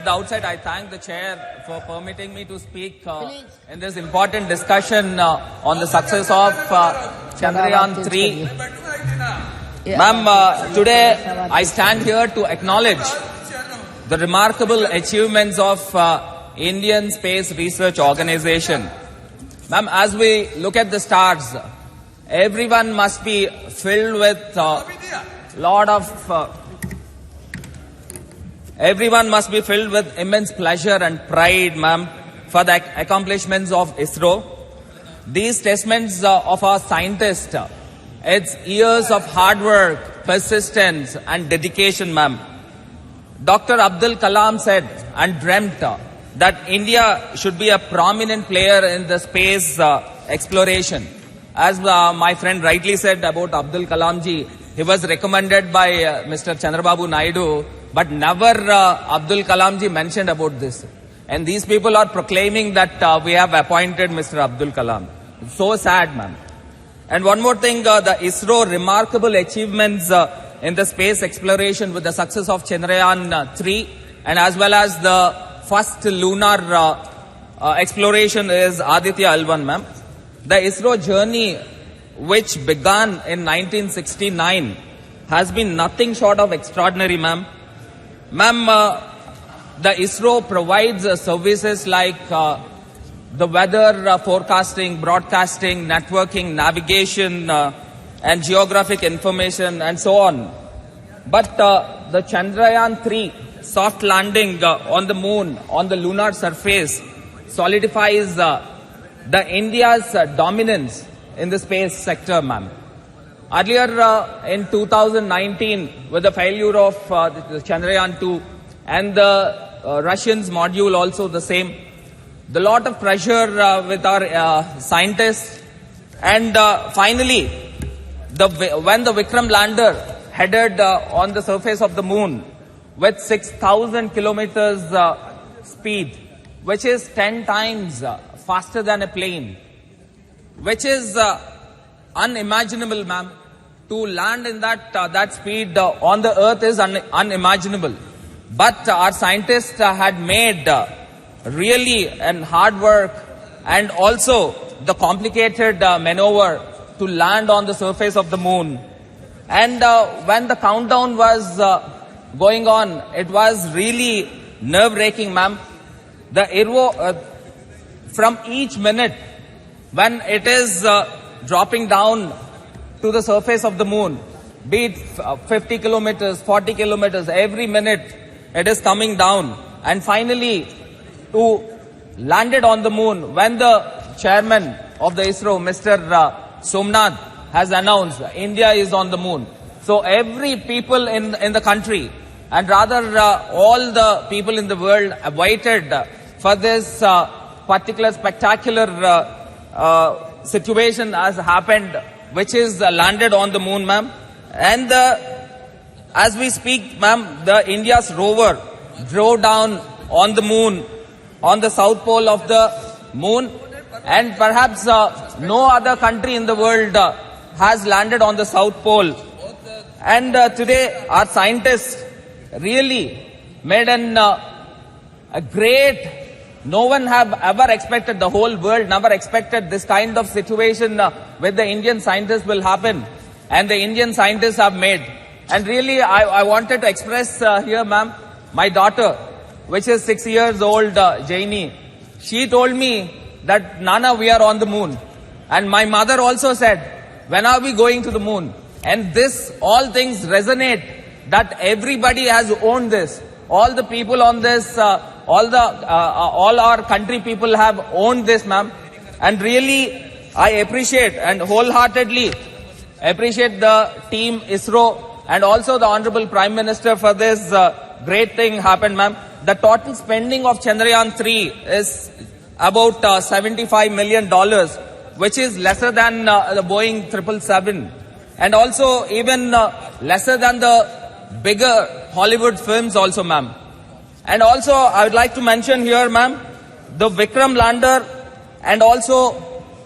At the outset, I thank the chair for permitting me to speak in this important discussion on the success of Chandrayaan 3. Ma'am, today I stand here to acknowledge the remarkable achievements of Indian Space Research Organization. Ma'am, as we look at the stars, everyone must be filled with Everyone must be filled with immense pleasure and pride, ma'am, for the accomplishments of ISRO. These testaments of our scientists, it's years of hard work, persistence and dedication, ma'am. Dr. Abdul Kalam said and dreamt that India should be a prominent player in the space exploration. As my friend rightly said about Abdul Kalam ji, he was recommended by Mr. Chandarbabu Naidu, but never Abdul Kalam ji mentioned about this. And these people are proclaiming that we have appointed Mr. Abdul Kalam. It's so sad, ma'am. And one more thing, the ISRO remarkable achievements in the space exploration with the success of Chandrayaan 3 and as well as the first lunar exploration is Aditya L1, ma'am. The ISRO journey, which began in 1969, has been nothing short of extraordinary, ma'am. Ma'am, the ISRO provides services like the weather forecasting, broadcasting, networking, navigation, and geographic information, and so on. But the Chandrayaan 3 soft landing on the moon, on the lunar surface, solidifies the India's dominance in the space sector, ma'am. Earlier in 2019, with the failure of the Chandrayaan 2 and the Russians module also the same, the lot of pressure with our scientists, and finally, when the Vikram lander headed on the surface of the moon with 6,000 kilometers speed, which is 10 times faster than a plane, which is unimaginable, ma'am. To land in that speed on the earth is unimaginable. But our scientists had made really an hard work and also the complicated maneuver to land on the surface of the moon. And when the countdown was going on, it was really nerve-wracking, ma'am. From each minute, when it is dropping down to the surface of the moon, be it 50 kilometers, 40 kilometers, every minute it is coming down. And finally, to landed on the moon, when the chairman of the ISRO, Mr. Somnath, has announced India is on the moon. So every people in the country, and rather all the people in the world waited for this particular spectacular situation has happened, which is landed on the moon, ma'am. And as we speak, ma'am, the India's rover drove down on the moon, on the south pole of the moon, and perhaps no other country in the world has landed on the south pole. And today our scientists really made a great. No one have ever expected, the whole world never expected this kind of situation with the Indian scientists will happen. And the Indian scientists have made. And really, I wanted to express here, ma'am, my daughter, which is 6 years old, Jaini. She told me that, Nana, we are on the moon. And my mother also said, when are we going to the moon? And this, all things resonate that everybody has owned this. All the people on this, all our country people have owned this, ma'am. And really, I appreciate and wholeheartedly appreciate the team ISRO and also the Honorable Prime Minister for this great thing happened, ma'am. The total spending of Chandrayaan 3 is about $75 million, which is lesser than the Boeing 777, and also even lesser than the bigger Hollywood films also, ma'am. And also, I would like to mention here, ma'am, the Vikram lander and also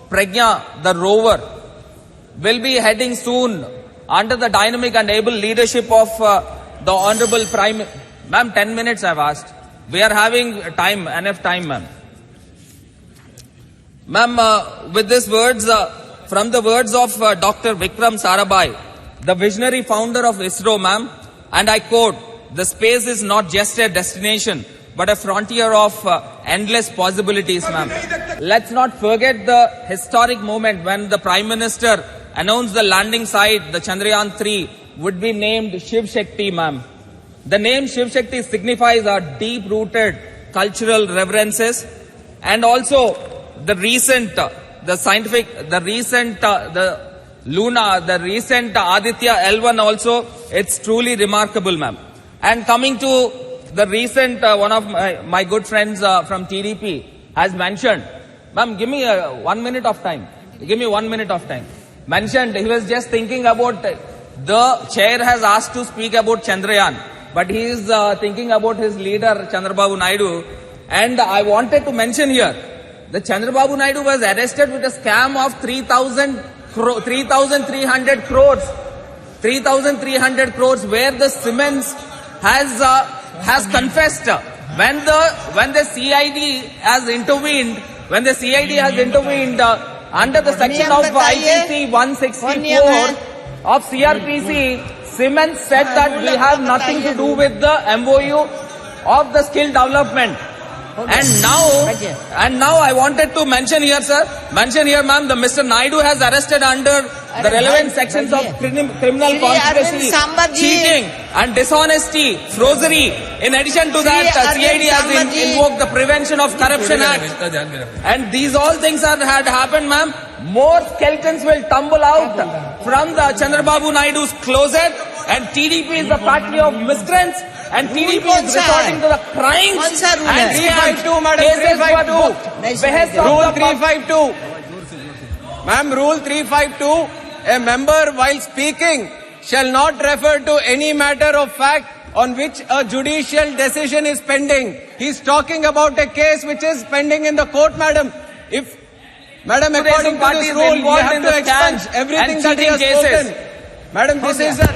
Pragya, the rover, will be heading soon under the dynamic and able leadership of the Honorable Prime. Ma'am, 10 minutes I've asked. We are having time, enough time, ma'am. Ma'am, with these words, from the words of Dr. Vikram Sarabhai, the visionary founder of ISRO, ma'am, and I quote, "The space is not just a destination, but a frontier of endless possibilities," ma'am. Let's not forget the historic moment when the Prime Minister announced the landing site, the Chandrayaan-3, would be named Shiv Shakti, ma'am. The name Shiv Shakti signifies our deep-rooted cultural reverences, and also the recent, the Luna, the recent Aditya L1 also, it's truly remarkable, ma'am. And coming to the recent, one of my good friends from TDP has mentioned, ma'am, give me 1 minute of time. Give me 1 minute of time. Mentioned, he was just thinking about, the chair has asked to speak about Chandrayaan, but he is thinking about his leader, Chandarbabu Naidu. And I wanted to mention here, the Chandarbabu Naidu was arrested with a scam of 3,300 crores. 3,300 crores, where the Siemens has confessed. When the CID has intervened, under the section of IPC 164 of CRPC, Siemens said that we have nothing to do with the MOU of the skill development. And now I wanted to mention here, ma'am, the Mr. Naidu has arrested under the relevant sections of criminal conspiracy, cheating and dishonesty, forgery. In addition to that, CID has invoked the Prevention of Corruption Act. And these all things had happened, ma'am. More skeletons will tumble out from the Chandrababu Naidu's closet, and TDP is the party of miscreants. And TDP is resorting to the crimes and 352, Madam, 352. Rule 352. Ma'am, Rule 352. A member while speaking shall not refer to any matter of fact on which a judicial decision is pending. He's talking about a case which is pending in the court, madam. Madam, according to this rule, we have to expunge everything that he has spoken. Madam,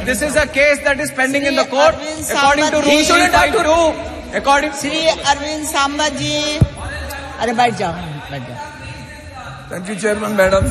this is a case that is pending in the court. According to Rule 352, according Shri Arvind Sambaji. Thank you, Chairman, madam.